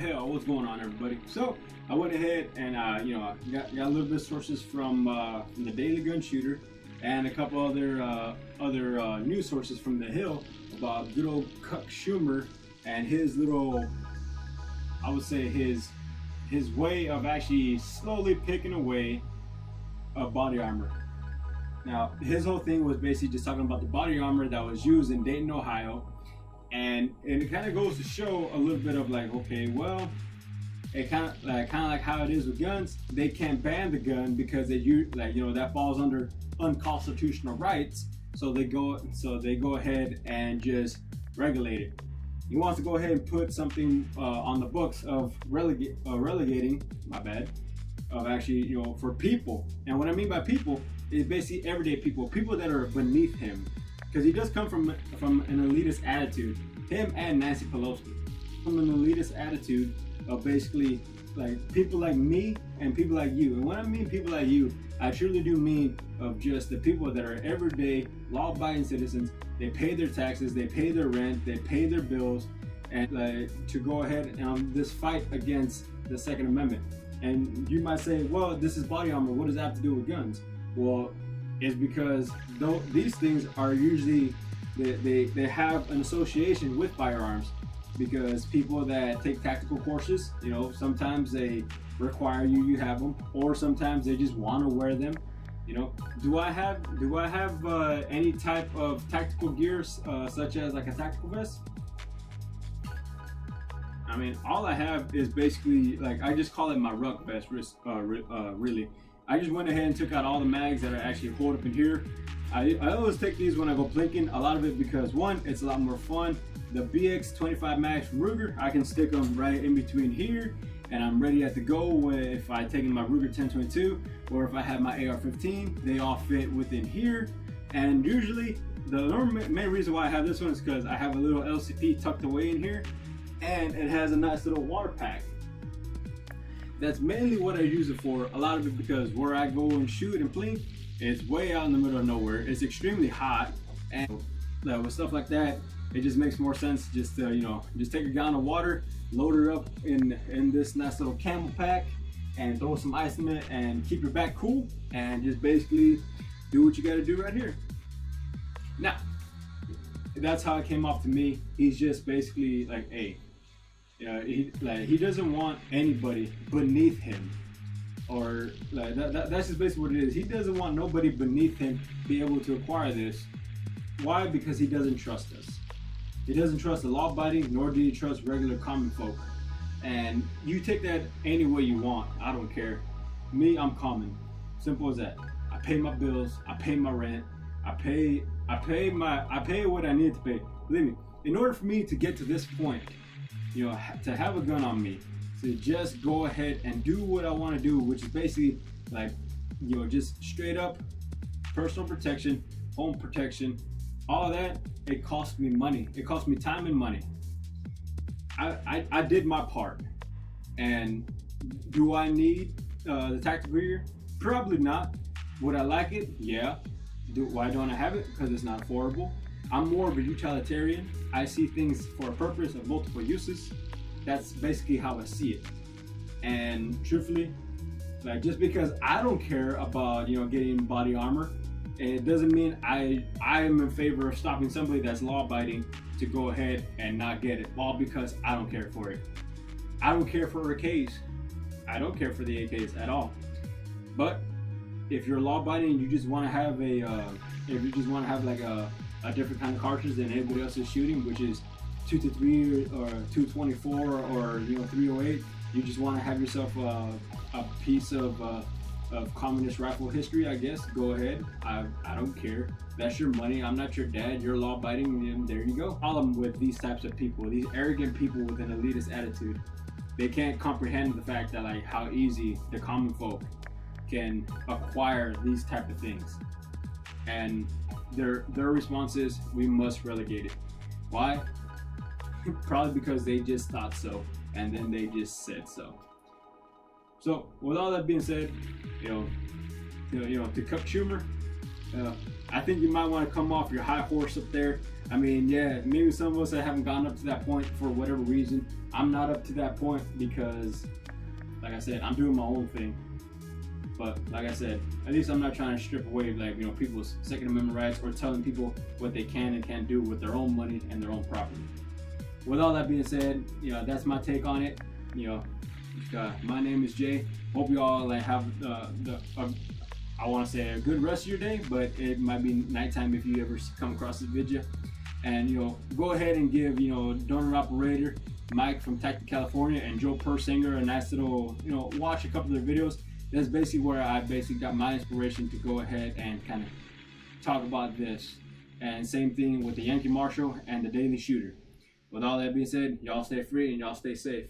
Hell, what's going on, everybody? So I went ahead and got a little bit of sources from the Daily Gun Shooter and a couple other news sources from the Hill about good old Cuck Schumer and his little, I would say his way of actually slowly picking away body armor. Now his whole thing was basically just talking about the body armor that was used in Dayton, Ohio, and it kind of goes to show a little bit of like, okay, well, it kind of like how it is with guns. They can't ban the gun because that falls under unconstitutional rights. So they go ahead and just regulate it. He wants to go ahead and put something on the books of relegating. My bad. Of actually, for people. And what I mean by people is basically everyday people, people that are beneath him, because he does come from an elitist attitude. Him and Nancy Pelosi, from an elitist attitude of basically like people like me and people like you. And when I mean people like you, I truly do mean of just the people that are everyday law-abiding citizens. They pay their taxes, they pay their rent, they pay their bills, and to go ahead on this fight against the Second Amendment. And you might say, well, this is body armor. What does that have to do with guns? Well, it's because these things are usually they have an association with firearms, because people that take tactical courses, sometimes they require you have them, or sometimes they just want to wear them. Do I have any type of tactical gears such as like a tactical vest? I mean, all I have is basically like, I just call it my ruck vest. Really, I just went ahead and took out all the mags that are actually hold up in here. I always take these when I go plinking. A lot of it because one, it's a lot more fun. The BX 25 mags from Ruger, I can stick them right in between here, and I'm ready at the go. If I take in my Ruger 1022 or if I have my AR-15, they all fit within here. And usually, the main reason why I have this one is because I have a little LCP tucked away in here, and it has a nice little water pack. That's mainly what I use it for. A lot of it because where I go and shoot and plink, it's way out in the middle of nowhere. It's extremely hot, and with stuff like that, it just makes more sense just to just take a gallon of water, load it up in this nice little camel pack, and throw some ice in it, and keep your back cool, and just basically do what you got to do right here. Now, that's how it came off to me. He's just basically like, hey, he doesn't want anybody beneath him, or that's just basically what it is. He doesn't want nobody beneath him be able to acquire this. Why? Because he doesn't trust us. He doesn't trust the law-abiding, nor do he trust regular common folk. And you take that any way you want. I don't care. Me, I'm common. Simple as that. I pay my bills. I pay my rent. I pay what I need to pay. Believe me. In order for me to get to this point, to have a gun on me, to just go ahead and do what I want to do, which is basically like, just straight up personal protection, home protection, all that, it cost me money. It cost me time and money. I did my part. And do I need the tactical gear? Probably not. Would I like it? Yeah. Why don't I have it? Because it's not affordable. I'm more of a utilitarian. I see things for a purpose of multiple uses. That's basically how I see it. And truthfully, like, just because I don't care about getting body armor, it doesn't mean I am in favor of stopping somebody that's law-abiding to go ahead and not get it, all because I don't care for it. I don't care for AKs. I don't care for the AKs at all. But if you're law-abiding and you just want to have like a different kind of cartridge than everybody else is shooting, which is 223 or 224 or 308, you just want to have yourself a piece of communist rifle history, I guess, go ahead. I don't care. That's your money. I'm not your dad. You're law-abiding, and there you go. Problem with these types of people, these arrogant people with an elitist attitude, they can't comprehend the fact that like how easy the common folk can acquire these type of things. And their response is, we must relegate it. Why? Probably because they just thought so, and then they just said so. So with all that being said, to Cuck Schumer, Uh, I think you might want to come off your high horse up there. I mean, yeah, maybe some of us that haven't gotten up to that point for whatever reason. I'm not up to that point because, like I said, I'm doing my own thing. But like I said, at least I'm not trying to strip away people's Second Amendment rights or telling people what they can and can't do with their own money and their own property. With all that being said, that's my take on it. My name is Jay. Hope you all have I want to say a good rest of your day, but it might be nighttime if you ever come across this video. And go ahead and give donor operator Mike from Tactic California and Joe Persinger a nice little watch a couple of their videos. That's basically where I got my inspiration to go ahead and kind of talk about this. And same thing with the Yankee Marshal and the Daily Shooter. With all that being said, y'all stay free and y'all stay safe.